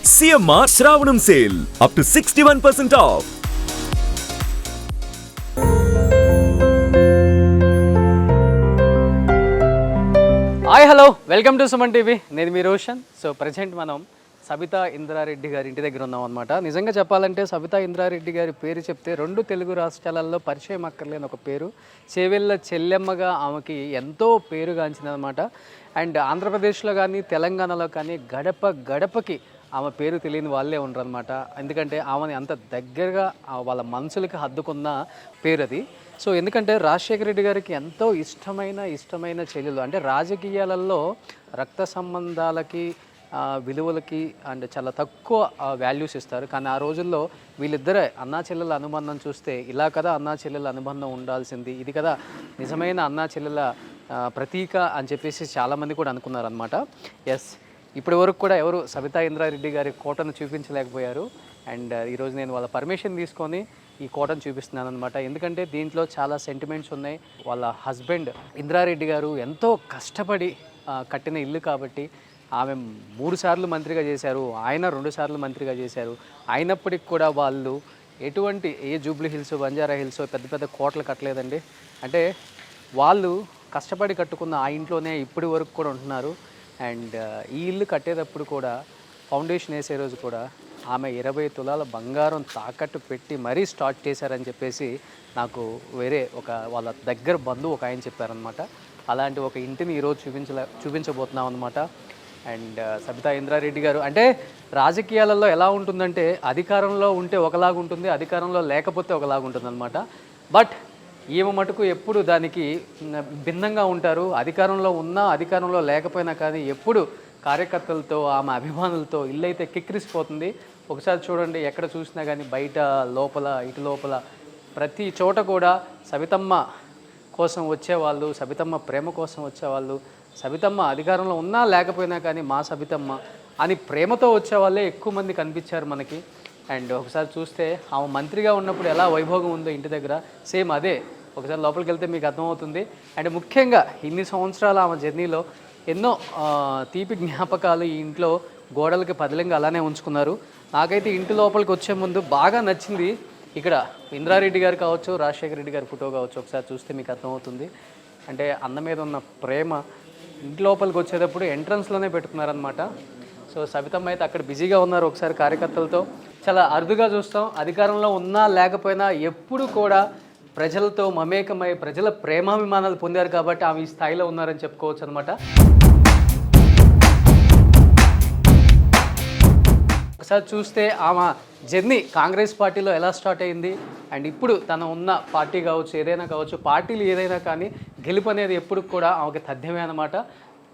CMR Shravanam Sale up to 61% off. Hi hello welcome to Suman TV. నేను మీ Roshan. So present మనం సబితా ఇంద్రారెడ్డి గారి ఇంటి దగ్గర ఉన్నాం అనమాట. నిజంగా చెప్పాలంటే సబితా ఇంద్రారెడ్డి గారి పేరు చెప్తే రెండు తెలుగు రాష్ట్రాలలో పరిచయం అక్కర్లేని ఒక పేరు. చేవెళ్ళ చెల్లెమ్మగా ఆమెకి ఎంతో పేరుగాంచిందనమాట. అండ్ ఆంధ్రప్రదేశ్లో కానీ తెలంగాణలో కానీ గడప గడపకి ఆమె పేరు తెలియని వాళ్ళే ఉండరనమాట. ఎందుకంటే ఆమెని అంత దగ్గరగా వాళ్ళ మనసులకి హద్దుకున్న పేరు అది. సో ఎందుకంటే రాజశేఖర రెడ్డి గారికి ఎంతో ఇష్టమైన చెల్లెలు. అంటే రాజకీయాలలో రక్త సంబంధాలకి విలువలకి అండ్ చాలా తక్కువ వాల్యూస్ ఇస్తారు. కానీ ఆ రోజుల్లో వీళ్ళిద్దరే అన్నా చెల్లెల అనుబంధం చూస్తే ఇలా కదా అన్నా చెల్లెల అనుబంధం ఉండాల్సింది, ఇది కదా నిజమైన అన్నా చెల్లెల ప్రతీక అని చెప్పేసి చాలామంది కూడా అనుకున్నారనమాట. ఎస్, ఇప్పటి వరకు కూడా ఎవరు సబితా ఇంద్రారెడ్డి గారి కోటను చూపించలేకపోయారు. అండ్ ఈరోజు నేను వాళ్ళ పర్మిషన్ తీసుకొని ఈ కోటను చూపిస్తున్నాను అనమాట. ఎందుకంటే దీంట్లో చాలా సెంటిమెంట్స్ ఉన్నాయి. వాళ్ళ హస్బెండ్ ఇంద్రారెడ్డి గారు ఎంతో కష్టపడి కట్టిన ఇల్లు కాబట్టి ఆమె 3 సార్లు మంత్రిగా చేశారు, ఆయన 2 సార్లు మంత్రిగా చేశారు. అయినప్పటికి కూడా వాళ్ళు ఎటువంటి జూబ్లీ హిల్స్, బంజారా హిల్స్ పెద్ద పెద్ద కోటలు కట్టలేదండి. అంటే వాళ్ళు కష్టపడి కట్టుకున్న ఆ ఇంట్లోనే ఇప్పటి వరకు కూడా ఉంటున్నారు. అండ్ ఈ ఇల్లు కట్టేటప్పుడు కూడా ఫౌండేషన్ వేసే రోజు కూడా ఆమె 20 తులాల బంగారం తాకట్టు పెట్టి మరీ స్టార్ట్ చేశారని చెప్పేసి నాకు వేరే వాళ్ళ దగ్గర బంధువు ఒక ఆయన చెప్పారనమాట. అలాంటి ఒక ఇంటిని ఈరోజు చూపించబోతున్నాం అనమాట. అండ్ సబితా ఇంద్రారెడ్డి గారు అంటే రాజకీయాలలో ఎలా ఉంటుందంటే అధికారంలో ఉంటే ఒకలాగా ఉంటుంది, అధికారంలో లేకపోతే ఒకలాగా ఉంటుంది అనమాట. బట్ ఈమె మటుకు ఎప్పుడు దానికి భిన్నంగా ఉంటారు. అధికారంలో ఉన్నా అధికారంలో లేకపోయినా కానీ ఎప్పుడు కార్యకర్తలతో ఆమె అభిమానులతో ఇల్లు అయితే కిక్కిరిసిపోతుంది. ఒకసారి చూడండి, ఎక్కడ చూసినా కానీ బయట లోపల ఇటు లోపల ప్రతి చోట కూడా సబితమ్మ కోసం వచ్చేవాళ్ళు, సబితమ్మ ప్రేమ కోసం వచ్చేవాళ్ళు, సబితమ్మ అధికారంలో ఉన్నా లేకపోయినా కానీ మా సబితమ్మ అని ప్రేమతో వచ్చేవాళ్ళే ఎక్కువ మంది కనిపించారు మనకి. అండ్ ఒకసారి చూస్తే ఆమె మంత్రిగా ఉన్నప్పుడు ఎలా వైభోగం ఉందో ఇంటి దగ్గర సేమ్ అదే ఒకసారి లోపలికి వెళ్తే మీకు అర్థమవుతుంది. అండ్ ముఖ్యంగా ఇన్ని సంవత్సరాల ఆమె జర్నీలో ఎన్నో తీపి జ్ఞాపకాలు ఈ ఇంట్లో గోడలకి పదిలంగా అలానే ఉంచుకున్నారు. నాకైతే ఇంటి లోపలికి వచ్చే ముందు బాగా నచ్చింది ఇక్కడ ఇంద్రారెడ్డి గారు కావచ్చు, రాజశేఖర రెడ్డి గారి ఫోటో కావచ్చు. ఒకసారి చూస్తే మీకు అర్థమవుతుంది. అంటే అన్న మీద ఉన్న ప్రేమ ఇంటి లోపలికి వచ్చేటప్పుడు ఎంట్రన్స్లోనే పెట్టుకున్నారనమాట. సో సబితమ్మ అయితే అక్కడ బిజీగా ఉన్నారు. ఒకసారి కార్యకర్తలతో చాలా అరుదుగా చూస్తాం. అధికారంలో ఉన్నా లేకపోయినా ఎప్పుడు కూడా ప్రజలతో మమేకమై ప్రజల ప్రేమాభిమానాలు పొందారు కాబట్టి ఆమె ఈ స్థాయిలో ఉన్నారని చెప్పుకోవచ్చు అనమాట. ఒకసారి చూస్తే ఆమె జర్నీ కాంగ్రెస్ పార్టీలో ఎలా స్టార్ట్ అయింది అండ్ ఇప్పుడు తన ఉన్న పార్టీ కావచ్చు, ఏదైనా కావచ్చు, పార్టీలు ఏదైనా కానీ గెలుపు అనేది ఎప్పుడు కూడా ఆమెకి తథ్యమే అనమాట.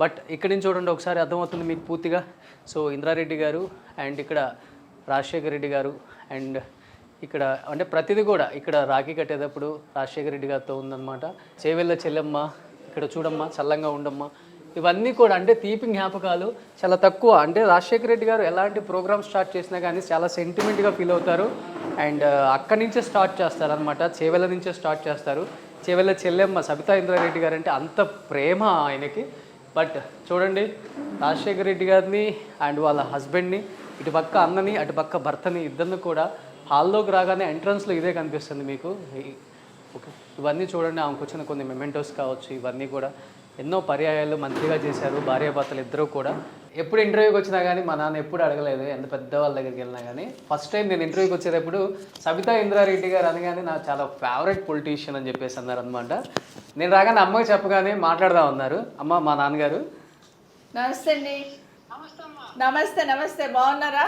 బట్ ఇక్కడి నుంచి చూడండి, ఒకసారి అర్థమవుతుంది మీకు పూర్తిగా. సో ఇంద్రారెడ్డి గారు అండ్ ఇక్కడ రాజశేఖర రెడ్డి గారు అండ్ ఇక్కడ అంటే ప్రతిదీ కూడా ఇక్కడ రాఖీ కట్టేటప్పుడు రాజశేఖర రెడ్డి గారితో ఉందన్నమాట. చేవెళ్ళ చెల్లెమ్మ ఇక్కడ చూడమ్మా, చల్లంగా ఉండమ్మా, ఇవన్నీ కూడా అంటే తీపి జ్ఞాపకాలు చాలా తక్కువ. అంటే రాజశేఖర రెడ్డి గారు ఎలాంటి ప్రోగ్రామ్ స్టార్ట్ చేసినా కానీ చాలా సెంటిమెంట్గా ఫీల్ అవుతారు. అండ్ అక్కడి నుంచే స్టార్ట్ చేస్తారనమాట, చేవెళ్ళ నుంచే స్టార్ట్ చేస్తారు. చేవెళ్ళ చెల్లెమ్మ సబితా ఇంద్రారెడ్డి గారు అంటే అంత ప్రేమ ఆయనకి. బట్ చూడండి, రాజశేఖర రెడ్డి గారిని అండ్ వాళ్ళ హస్బెండ్ని, ఇటుపక్క అన్నని అటుపక్క భర్తని ఇద్దరిని కూడా హాల్లోకి రాగానే ఎంట్రన్స్లో ఇదే కనిపిస్తుంది మీకు. ఓకే, ఇవన్నీ చూడండి, ఆమెకు వచ్చిన కొన్ని మెమెంటోస్ కావచ్చు. ఇవన్నీ కూడా ఎన్నో పర్యాయాలు మంత్రిగా చేశారు భార్యాభర్తలు ఇద్దరు కూడా. ఎప్పుడు ఇంటర్వ్యూకి వచ్చినా కానీ మా నాన్న ఎప్పుడు అడగలేదు, ఎంత పెద్ద వాళ్ళ దగ్గరికి వెళ్ళినా కానీ. ఫస్ట్ టైం నేను ఇంటర్వ్యూకి వచ్చేటప్పుడు సబితా ఇంద్రారెడ్డి గారు అనగానే నాకు చాలా ఫేవరెట్ పొలిటీషియన్ అని చెప్పేసి అన్నారు అనమాట. నేను రాగానే అమ్మకి చెప్పగానే మాట్లాడదాం అన్నారు. అమ్మ, మా నాన్నగారు. నమస్తే అండి. నమస్తే నమస్తే, బాగున్నారా?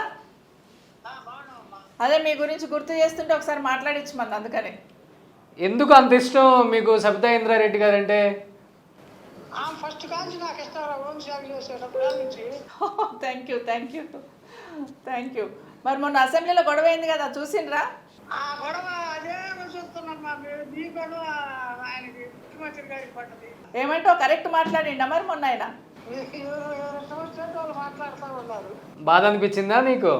అదే మీ గురించి గుర్తు చేస్తుంటే ఒకసారి మాట్లాడించమని, అందుకని. ఎందుకు అంత ఇష్టం మీకు సబితా ఇంద్రారెడ్డి గారు అంటే? Thank you. మరి మొన్న అసెంబ్లీలో గొడవ అయింది కదా, చూసిండ్రా? ఏమంటో కరెక్ట్ మాట్లాడిండా మరి మొన్న ఆయన? బాధ అనిపించిందా నీకు?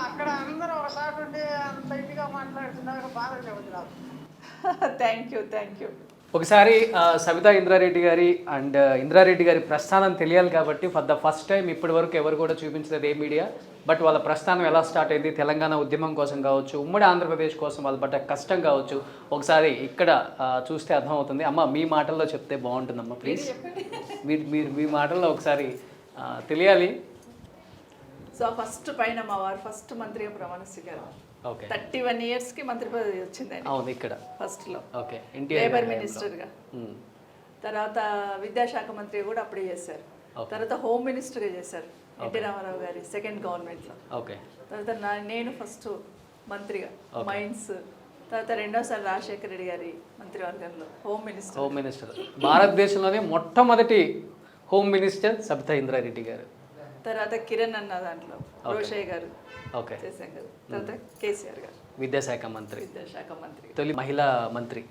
అక్కడ అందరూ ఒకసారి అంత ఇదిగా మాట్లాడుతున్నారు, బాధ. Thank you. ఒకసారి సబితా ఇంద్రారెడ్డి గారి అండ్ ఇంద్రారెడ్డి గారి ప్రస్థానం తెలియాలి కాబట్టి ఫర్ ద ఫస్ట్ టైం ఇప్పటి వరకు ఎవరు కూడా చూపించలేదు ఏ మీడియా, బట్ వాళ్ళ ప్రస్థానం ఎలా స్టార్ట్ అయింది, తెలంగాణ ఉద్యమం కోసం కావచ్చు, ఉమ్మడి ఆంధ్రప్రదేశ్ కోసం వాళ్ళు పడ్డ కష్టం కావచ్చు, ఒకసారి ఇక్కడ చూస్తే అర్థమవుతుంది. అమ్మ మీ మాటల్లో చెప్తే బాగుంటుందమ్మా ప్లీజ్. మీ మాటల్లో ఒకసారి తెలియాలి. సో ఫస్ట్ పైన మా వారు ఫస్ట్ మంత్రిగా ప్రమాణ స్వీకారం. ఓకే, 31 yearsకి మంత్రి పదవి వచ్చింది ఆయన అవును ఇక్కడ ఫస్ట్లో. ఓకే, లేబర్ మినిస్టర్గా, తర్వాత విద్యాశాఖ మంత్రి కూడా అప్పుడే చేశారు. తర్వాత హోమ్ మినిస్టర్గా చేశారు ఎన్టీ రామారావు గారి సెకండ్ గవర్నమెంట్లో. ఓకే, తర్వాత నేను ఫస్ట్ మంత్రిగా మైన్స్, తర్వాత రెండోసారి రాజశేఖర రెడ్డి గారి మంత్రివర్గంలో హోమ్ మినిస్టర్. భారతదేశంలోనే మొట్టమొదటి హోమ్ మినిస్టర్ సబితా ఇంద్రారెడ్డి గారు. తర్వాత కిరణ్ అన్న దాంట్లో రోషయ్య గారు ఓకే చేశాం కదా. తర్వాత కేసీఆర్ గారు విద్యాశాఖ మంత్రి, తొలి మహిళా మంత్రి,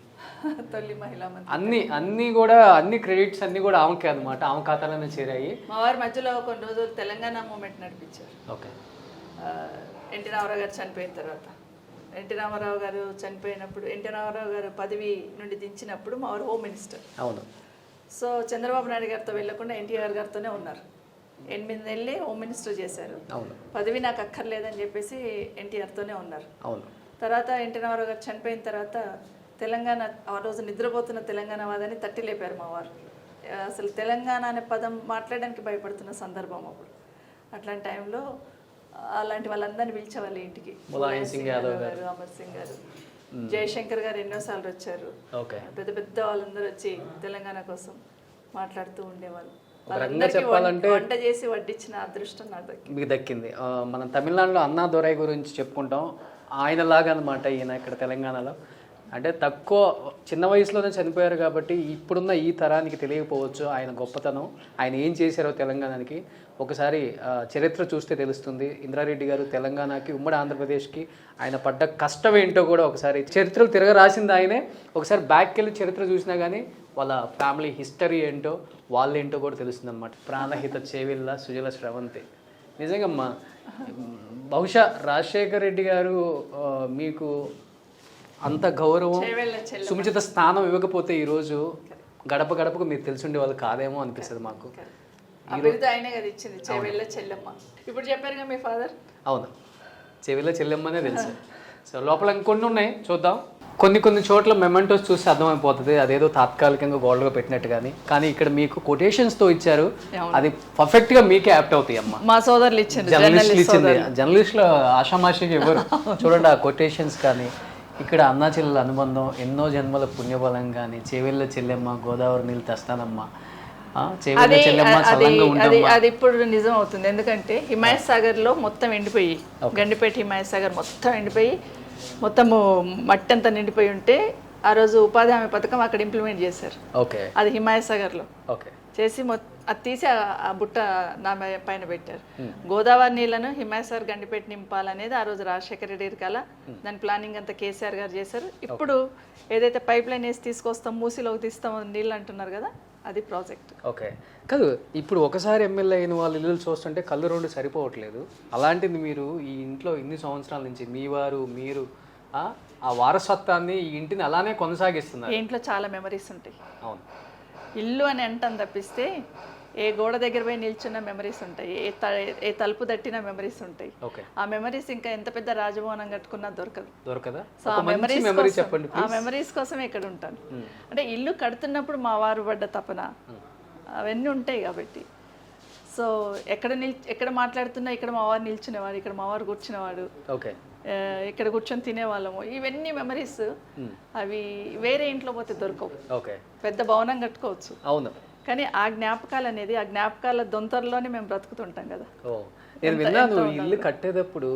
తొలి మహిళా మంత్రి. అన్ని కూడా అన్ని క్రెడిట్స్ అన్ని కూడా ఆమెకే అనమాట, ఆమె ఖాతాలోనే చేరాయి. మా వారి మధ్యలో కొన్ని రోజులు తెలంగాణ మూమెంట్ నడిపించారు. ఓకే, ఎన్టీ రామారావు గారు చనిపోయిన తర్వాత, ఎన్టీ రామారావు గారు చనిపోయినప్పుడు ఎన్టీ రామారావు గారు పదవి నుండి దించినప్పుడు మా వారు హోమ్ మినిస్టర్. అవును. సో చంద్రబాబు నాయుడు గారితో వెళ్ళకుండా ఎన్టీఆర్ గారితోనే ఉన్నారు. 8 నెలలే హోమ్ మినిస్టర్ చేశారు. అవును. పదవి నాకు అక్కర్లేదని చెప్పేసి ఎన్టీఆర్తోనే ఉన్నారు. అవును. తర్వాత ఎన్టీ రామారావు గారు చనిపోయిన తర్వాత తెలంగాణ, ఆ రోజు నిద్రపోతున్న తెలంగాణ వాదాన్ని తట్టి లేపారు మా వారు. అసలు తెలంగాణ అనే పదం మాట్లాడడానికి భయపడుతున్న సందర్భం అప్పుడు. అట్లాంటి టైంలో అలాంటి వాళ్ళందరినీ పిలిచేవాళ్ళు ఇంటికి. ములాయం సింగ్ యాదవ్ గారు, అమర్ సింగ్ గారు, జయశంకర్ గారు ఎన్నోసార్లు వచ్చారు. పెద్ద పెద్ద వాళ్ళందరూ వచ్చి తెలంగాణ కోసం మాట్లాడుతూ ఉండేవాళ్ళు. చెప్పాలంటే వంట చేసి వడ్డించిన అదృష్టం నాకు మీకు దక్కింది. మనం తమిళనాడులో అన్నా దొరై గురించి చెప్పుకుంటాం, ఆయనలాగా అనమాట ఈయన ఇక్కడ తెలంగాణలో. అంటే తక్కువ చిన్న వయసులోనే చనిపోయారు కాబట్టి ఇప్పుడున్న ఈ తరానికి తెలియకపోవచ్చు ఆయన గొప్పతనం, ఆయన ఏం చేశారో తెలంగాణకి. ఒకసారి చరిత్ర చూస్తే తెలుస్తుంది. ఇంద్రారెడ్డి గారు తెలంగాణకి, ఉమ్మడి ఆంధ్రప్రదేశ్కి ఆయన పడ్డ కష్టం ఏంటో కూడా ఒకసారి చరిత్రలు తిరగ రాసింది ఆయనే. ఒకసారి బ్యాక్కి వెళ్ళి చరిత్ర చూసినా కానీ వాళ్ళ ఫ్యామిలీ హిస్టరీ ఏంటో, వాళ్ళు ఏంటో కూడా తెలుస్తుంది అనమాట. ప్రాణహిత చేవిల్ల సుజల స్రవంతి. నిజంగా బహుశా రాజశేఖర రెడ్డి గారు మీకు అంత గౌరవం, సుముచిత స్థానం ఇవ్వకపోతే ఈరోజు గడప గడపకు మీరు తెలిసి వాళ్ళు కాదేమో అనిపిస్తుంది మాకు. ఆయనే కదా ఇచ్చింది, చెవెళ్ళ చెల్లెమ్మ. ఇప్పుడు చెప్పారుగా మీ ఫాదర్. అవును, చెవిలో చెల్లెమ్మనే తెలుసు. సో లోపల ఇంకొన్ని ఉన్నాయి, చూద్దాం. కొన్ని చోట్ల మెమెంటోస్ చూస్తే అర్థమైపోతుంది, అదేదో తాత్కాలికంగా గోల్డ్గా పెట్టినట్టు. కానీ ఇక్కడ మీకు కొటేషన్స్తో ఇచ్చారు, అది పర్ఫెక్ట్గా మీకే యాప్ట్ అవుతాయి అమ్మ. మా సోదరులు ఇచ్చింది, జర్నలిస్టులు ఇచ్చింది. జర్నలిస్టులు ఆషామాషిగా ఎవరు చూడండి ఆ కొటేషన్స్. కానీ ఇక్కడ అన్నా చెల్లెల అనుబంధం, ఎన్నో జన్మల పుణ్యబలం. కానీ చెవిళ్ళ చెల్లెమ్మ, గోదావరి నీళ్ళు తెస్తానమ్మా, చెవిళ్ళ చెల్లెమ్మ చల్లంగా ఉంటుంది. అది ఇప్పుడు నిజం అవుతుంది. ఎందుకంటే హిమాయత్ సాగర్లో మొత్తం ఎండిపోయి, గండిపేట హిమాయత్ సాగర్ మొత్తం ఎండిపోయి, మొత్తము మట్టి అంతా నిండిపోయి ఉంటే ఆ రోజు ఉపాధి హామీ పథకం అక్కడ ఇంప్లిమెంట్ చేశారు. ఓకే, అది హిమాయత్ సాగర్లో ఓకే చేసి అది తీసి ఆ బుట్ట నా పైన పెట్టారు. గోదావరి నీళ్లను హిమాయత్ సాగర్ గండిపేట నింపాలనేది ఆ రోజు రాజశేఖర రెడ్డి కల. దాని ప్లానింగ్ అంతా కేసీఆర్ గారు చేశారు. ఇప్పుడు ఏదైతే పైప్ లైన్ వేసి తీసుకొస్తాం, మూసిలోకి తీస్తాం నీళ్ళు అంటున్నారు కదా, అది ప్రాజెక్ట్. ఓకే, కాదు ఇప్పుడు ఒకసారి ఎమ్మెల్యే అయిన వాళ్ళ ఇల్లు చూస్తుంటే కళ్ళు రెండు సరిపోవట్లేదు. అలాంటిది మీరు ఈ ఇంట్లో ఇన్ని సంవత్సరాల నుంచి మీరు ఆ వారసత్వాన్ని, ఈ ఇంటిని అలానే కొనసాగిస్తున్నారు. ఇంట్లో చాలా మెమరీస్ ఉంటాయి. అవును, ఇల్లు అని అంటాం తప్పిస్తే ఏ గోడ దగ్గర పోయి నిల్చున్న మెమరీస్ ఉంటాయి, ఏ తలుపు తట్టిన మెమరీస్ ఉంటాయి. ఆ మెమరీస్ ఇంకా ఎంత పెద్ద రాజభవనం కట్టుకున్నా దొరకదా. సో ఆ మెమరీస్ కోసమే ఇక్కడ ఉంటాను. అంటే ఇల్లు కడుతున్నప్పుడు మా వారు పడ్డ తపన అవన్నీ ఉంటాయి కాబట్టి. సో ఎక్కడ మాట్లాడుతున్నా ఇక్కడ మా వారు నిల్చునేవాడు, ఇక్కడ మా వారు కూర్చునేవాడు, ఇక్కడ కూర్చొని తినేవాళ్ళము. ఇవన్నీ మెమరీస్ అవి వేరే ఇంట్లో పోతే దొరకవు. పెద్ద భవనం కట్టుకోవచ్చు, అవును, కానీ ఆ జ్ఞాపకాలు అనేది, ఆ జ్ఞాపకాల దొంతరలోనే మేము బ్రతుకుతుంటాం కదా. నేను విన్నాను ఇల్లు కట్టేటప్పుడు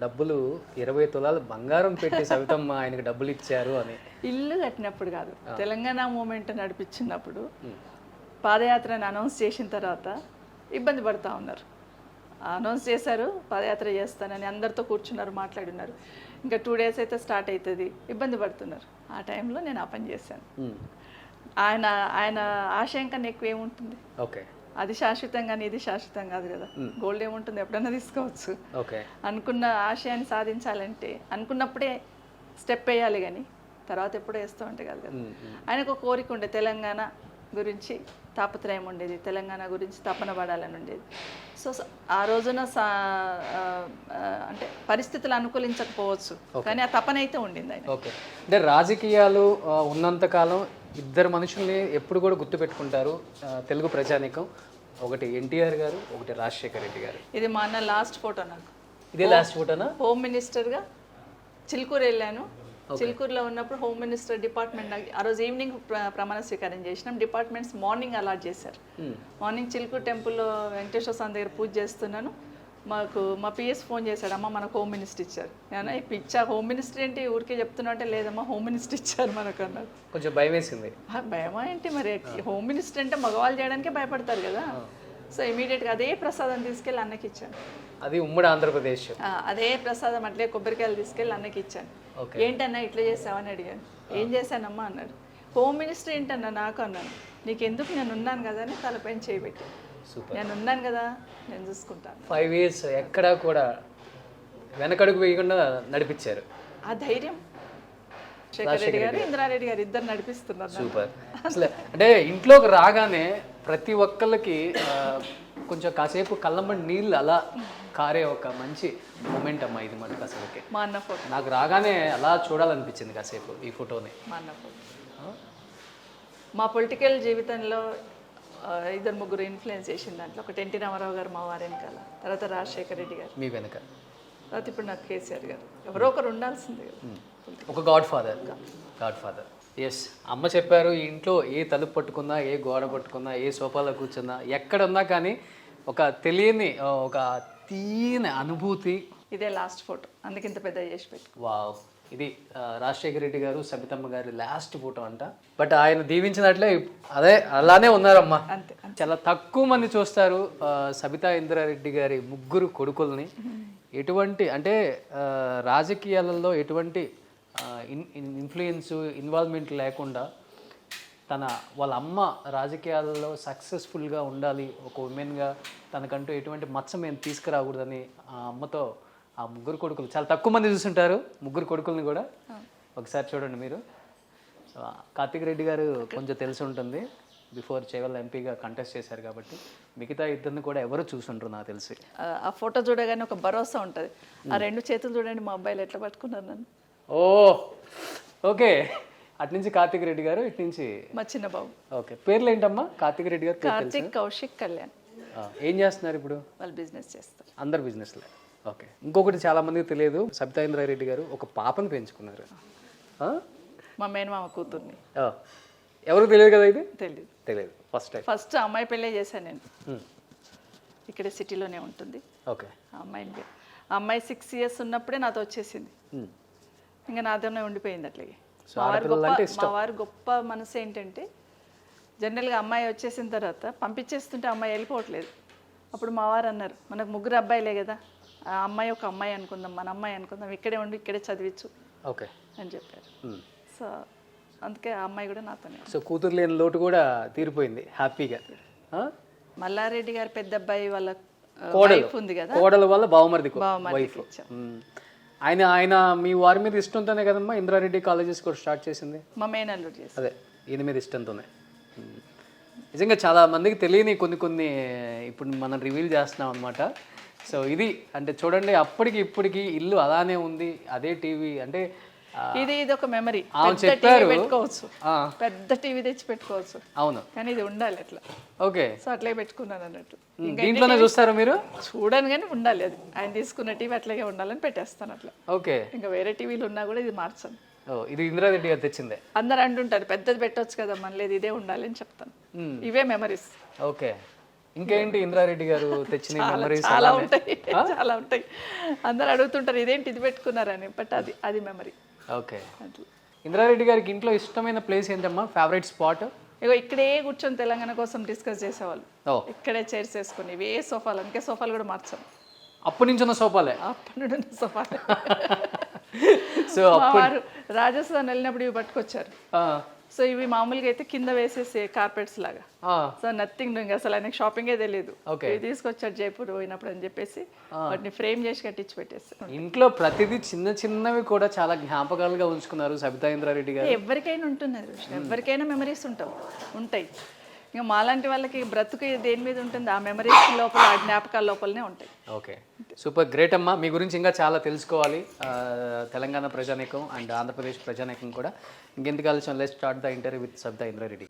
డబ్బులు 20 తులాలు బంగారం పెట్టి సవితమ్మ ఆయనకి డబ్బులు ఇచ్చారు అని. ఇల్లు కట్టినప్పుడు కాదు, తెలంగాణ మూమెంట్ నడిపించినప్పుడు పాదయాత్రని అనౌన్స్ చేసిన తర్వాత ఇబ్బంది పడుతూ ఉన్నారు. అనౌన్స్ చేశారు పాదయాత్ర చేస్తానని, అందరితో కూర్చున్నారు, మాట్లాడున్నారు. ఇంకా 2 days అయితే స్టార్ట్ అవుతుంది, ఇబ్బంది పడుతున్నారు. ఆ టైంలో నేను ఆ పని చేశాను. ఆయన ఆశయం కన్నా ఎక్కువ ఏముంటుంది? అది శాశ్వతం కానీ ఇది శాశ్వతం కాదు కదా. గోల్డ్ ఏముంటుంది, ఎప్పుడైనా తీసుకోవచ్చు. అనుకున్న ఆశయాన్ని సాధించాలంటే అనుకున్నప్పుడే స్టెప్ వేయాలి, కానీ తర్వాత ఎప్పుడో వేస్తూ ఉంటే కాదు కదా. ఆయనకు ఒక కోరిక ఉండే, తెలంగాణ గురించి తాపత్రయం ఉండేది, తెలంగాణ గురించి తపన పడాలని ఉండేది. సో ఆ రోజున అంటే పరిస్థితులు అనుకూలించకపోవచ్చు, కానీ ఆ తపన అయితే ఉండింది ఆయన. ఓకే, అంటే రాజకీయాలు ఉన్నంతకాలం ఇద్దరు మనుషుల్ని ఎప్పుడు కూడా గుర్తుపెట్టుకుంటారు తెలుగు ప్రజానీకం. ఒకటి ఎన్టీఆర్ గారు, ఒకటి రాజశేఖర రెడ్డి గారు. ఇది మా అన్న లాస్ట్ ఫోటో నాకు. ఇదే లాస్ట్ ఫోటోనా? హోమ్ మినిస్టర్గా చిలుకూరు వెళ్ళాను. చిలుకూరులో ఉన్నప్పుడు హోమ్ మినిస్టర్ డిపార్ట్మెంట్ ఆ రోజు ఈవినింగ్ ప్రమాణ స్వీకారం చేసినాం. డిపార్ట్మెంట్స్ మార్నింగ్ అలాట్ చేశారు. మార్నింగ్ చిలుకూరు టెంపుల్లో వెంకటేశ్వర స్వామి దగ్గర పూజ చేస్తున్నాను. మాకు మా పిఎస్ ఫోన్ చేశాడు, అమ్మ మనకు హోమ్ మినిస్టర్ ఇచ్చారు. నేను ఇచ్చా, హోమ్ మినిస్టర్ ఏంటి ఊరికే చెప్తున్నా అంటే, లేదమ్మా హోమ్ మినిస్టర్ ఇచ్చారు మనకు అన్నారు. కొంచెం భయం వేసింది. భయమా ఏంటి మరి, హోమ్ మినిస్టర్ అంటే మగవాళ్ళు చేయడానికే భయపడతారు కదా. సో ఇమీడియట్గా అదే ప్రసాదం తీసుకెళ్ళి అన్నకి ఇచ్చాను. అది ఉమ్మడి ఆంధ్రప్రదేశ్. అదే ప్రసాదం అట్లే కొబ్బరికాయలు తీసుకెళ్ళి అన్నకి ఇచ్చాను. ఏంటన్నా ఇట్లా చేసావని అడిగాను. ఏం చేశానమ్మా అన్నాడు. హోమ్ మినిస్టర్ ఏంటన్నా నాకు అన్నాను. నీకెందుకు, నేను ఉన్నాను కదా అని తలపైన చేయబెట్టి, నేను ఉన్నాను కదా నేను చూసుకుంటాను. 5 years ఎక్కడా కూడా వెనకడుగు వేయకుండా నడిపించారు. ఆ ధైర్యం శేఖర్ రెడ్డి గారు, ఇంద్రారెడ్డి గారు ఇద్దరు నడిపిస్తున్నారు. సూపర్. అసలు అంటే ఇంట్లోకి రాగానే ప్రతి ఒక్కళ్ళకి కొంచెం కాసేపు కళ్ళమ్మడి నీళ్ళు అలా కారే ఒక మంచి మూమెంట్ అమ్మా ఇది మనకు. అసలుకి మా అన్న ఫోటో నాకు రాగానే అలా చూడాలనిపించింది కాసేపు ఈ ఫోటోని. మా అన్న ఫోటో. మా పొలిటికల్ జీవితంలో ఇద్దరు ముగ్గురు ఇన్ఫ్లుయెన్స్ చేసిన దాంట్లో ఒకటి ఎన్టీ రామారావు గారు మా వారి వెనకాల, తర్వాత రాజశేఖర రెడ్డి గారు మీ వెనక, తర్వాత ఇప్పుడు నాకు కేసీఆర్ గారు. ఎవరో ఒకరు ఉండాల్సిందే కదా. ఒక గాడ్ ఫాదర్. ఎస్, అమ్మ చెప్పారు, ఈ ఇంట్లో ఏ తలుపు పట్టుకున్నా, ఏ గోడ పట్టుకున్నా, ఏ సోఫాలో కూర్చున్నా, ఎక్కడున్నా కానీ ఒక తెలియని ఒక తీయని అనుభూతి. ఇదే లాస్ట్ ఫోటో, అందుకే ఇంత పెద్ద చేసి పెట్టు. వావ్, ఇది రాజశేఖర రెడ్డి గారు, సబితమ్మ గారి లాస్ట్ ఫోటో అంట. బట్ ఆయన దీవించినట్లే అదే అలానే ఉన్నారమ్మా. అంతే. చాలా తక్కువ మంది చూస్తారు సబితా ఇంద్రారెడ్డి గారి ముగ్గురు కొడుకుల్ని. ఎటువంటి అంటే రాజకీయాలలో ఎటువంటి ఇన్ఫ్లుయెన్స్, ఇన్వాల్వ్మెంట్ లేకుండా వాళ్ళ అమ్మ రాజకీయాలలో సక్సెస్ఫుల్గా ఉండాలి, ఒక ఉమెన్గా తనకంటూ ఎటువంటి మచ్చ మేము తీసుకురాకూడదని ఆ అమ్మతో ఆ ముగ్గురు కొడుకులు, చాలా తక్కువ మంది చూస్తుంటారు ముగ్గురు కొడుకుల్ని కూడా. ఒకసారి చూడండి మీరు. కార్తిక్ రెడ్డి గారు కొంచెం తెలిసి ఉంటుంది, బిఫోర్ చేవల్ల ఎంపీగా కంటెస్ట్ చేశారు కాబట్టి. మిగతా ఇద్దరిని కూడా ఎవరు చూసుంటారు నాకు తెలిసి. ఆ ఫోటో చూడగానే ఒక భరోసా ఉంటుంది. ఆ రెండు చేతులు చూడండి మా అబ్బాయిలు ఎట్లా పట్టుకున్నారు నన్ను. ఓ ఓకే, అటు నుంచి కార్తిక్ రెడ్డి గారు, ఇటు నుంచి మా చిన్న బాబు. ఓకే, పేర్లు ఏంటమ్మా? కార్తిక్ రెడ్డి గారు, కార్తిక్, కౌశిక్, కళ్యాణ్. ఏం చేస్తున్నారు ఇప్పుడు? వాళ్ళు బిజినెస్ చేస్తారు. అందరు బిజినెస్లే. ఓకే, ఇంకొకటి చాలా మందికి తెలియదు, సబితా ఇంద్రారెడ్డి గారు ఒక పాపను పెంచుకున్నారు. మా మేనమామ కూతుర్ని. ఎవరికి తెలియదు కదా ఇది? తెలియదు. ఫస్ట్ అమ్మాయి పెళ్ళే చేశాను నేను. ఇక్కడ సిటీలోనే ఉంటుంది. ఓకే, ఆ అమ్మాయి 6 years ఉన్నప్పుడే నాతో వచ్చేసింది. ఇంకా నాతోనే ఉండిపోయింది అట్లాగే. మా వారి గొప్ప మనసు ఏంటంటే, జనరల్గా అమ్మాయి వచ్చేసిన తర్వాత పంపించేస్తుంటే అమ్మాయి వెళ్ళిపోవట్లేదు. అప్పుడు మా వారు అన్నారు, మనకు ముగ్గురు అబ్బాయిలే కదా, ఆ అమ్మాయి ఒక అమ్మాయి అనుకుందాం, మన అమ్మాయి అనుకుందాం, ఇక్కడే ఉండి ఇక్కడే చదివించు ఓకే అని చెప్పారు. సో అందుకే ఆ అమ్మాయి కూడా నాతోనే. సో కూతురు లేని లోటు కూడా తీరిపోయింది హ్యాపీగా. మల్లారెడ్డి గారి పెద్ద అబ్బాయి వాళ్ళ వైఫ్ ఉంది కదా, కోడల వల్ల బావమరిది వైఫ్. ఆయన మీ వారి మీద ఇష్టంతోనే కదమ్మా ఇంద్రారెడ్డి కాలేజెస్ కూడా స్టార్ట్ చేసింది. మా మేనల్లుడు చేసి. అదే, ఈయన మీద ఇష్టంతోనే. నిజంగా చాలా మందికి తెలియని కొన్ని ఇప్పుడు మనం రివీల్ చేస్తున్నాం అనమాట. సో ఇది అంటే చూడండి, అప్పటికి ఇప్పటికి ఇల్లు అలానే ఉంది, అదే టీవీ. అంటే ఇది ఒక మెమరీ. చెప్పారు, పెట్టుకోవచ్చు, పెద్ద టీవీ తెచ్చి పెట్టుకోవచ్చు. అవును, కానీ ఇది ఉండాలి అట్లా. ఓకే, సో అట్లే పెట్టుకున్నాను అన్నట్టు. దీంట్లోనే చూస్తారు మీరు? చూడను కానీ ఉండాలి, అది ఆయన తీసుకున్న టీవీ అట్లాగే ఉండాలని పెట్టేస్తాను అట్లా. ఓకే, ఇంకా వేరే టీవీలు ఉన్నా కూడా ఇది మార్చాను. ఇది ఇంద్రారెడ్డి గారు తెచ్చిందే. అందరు అంటుంటారు పెద్దది పెట్టొచ్చు కదా, మన లేదు ఇదే ఉండాలి అని చెప్తాను. ఇవే మెమరీస్. ఓకే, ఇంకేంటి ఇంద్రారెడ్డి గారు తెచ్చిన మెమరీస్? చాలా ఉంటాయి, చాలా ఉంటాయి. అందరు అడుగుతుంటారు ఇదేంటి ఇది పెట్టుకున్నారని, బట్ అది మెమరీ. ఓకే, ఇంద్రారెడ్డి గారికి ఇంట్లో ఇష్టమైన ప్లేస్ ఏంటమ్మా, ఫేవరెట్ స్పాట్? ఇగో ఇక్కడే కూర్చొని తెలంగాణ కోసం డిస్కస్ చేసేవాళ్ళు. ఇక్కడే చైర్స్ వేసుకుని, ఇవే సోఫాలు, అందుకే సోఫాలు కూడా మార్చాం. అప్పటి నుంచి ఉన్న సోఫాలే? అప్పటి నుండి ఉన్న సోఫాలే. సో వారు రాజస్థాన్ వెళ్ళినప్పుడు ఇవి పట్టుకొచ్చారు. సో ఇవి మామూలుగా అయితే కింద వేసేసి కార్పెట్స్ లాగా. సో నథింగ్ డూయింగ్, అసలు ఆయనకి షాపింగే తెలియదు. ఇవి తీసుకొచ్చాడు జైపూర్ పోయినప్పుడు అని చెప్పేసి వాటిని ఫ్రేమ్ చేసి కట్టించి పెట్టేస్తారు. ఇంట్లో ప్రతిదీ చిన్న చిన్నవి కూడా చాలా జ్ఞాపకాలుగా ఉంచుకున్నారు సబితా ఇంద్రారెడ్డి గారు. ఎవరికైనా ఉంటుంది రోషన్, ఎవరికైనా మెమరీస్ ఉంటాయి. ఇంకా మాలాంటి వాళ్ళకి బ్రతుకు దేని మీద ఉంటుంది, ఆ మెమరీస్ లోపల, ఆ జ్ఞాపకాల లోపలనే ఉంటాయి. ఓకే, సూపర్, గ్రేట్ అమ్మా. మీ గురించి ఇంకా చాలా తెలుసుకోవాలి, తెలంగాణ ప్రజానీకం అండ్ ఆంధ్రప్రదేశ్ ప్రజానీకం కూడా. ఇంకెందుకు ఆలోచన, let's start the interview with Sabitha Indra Reddy.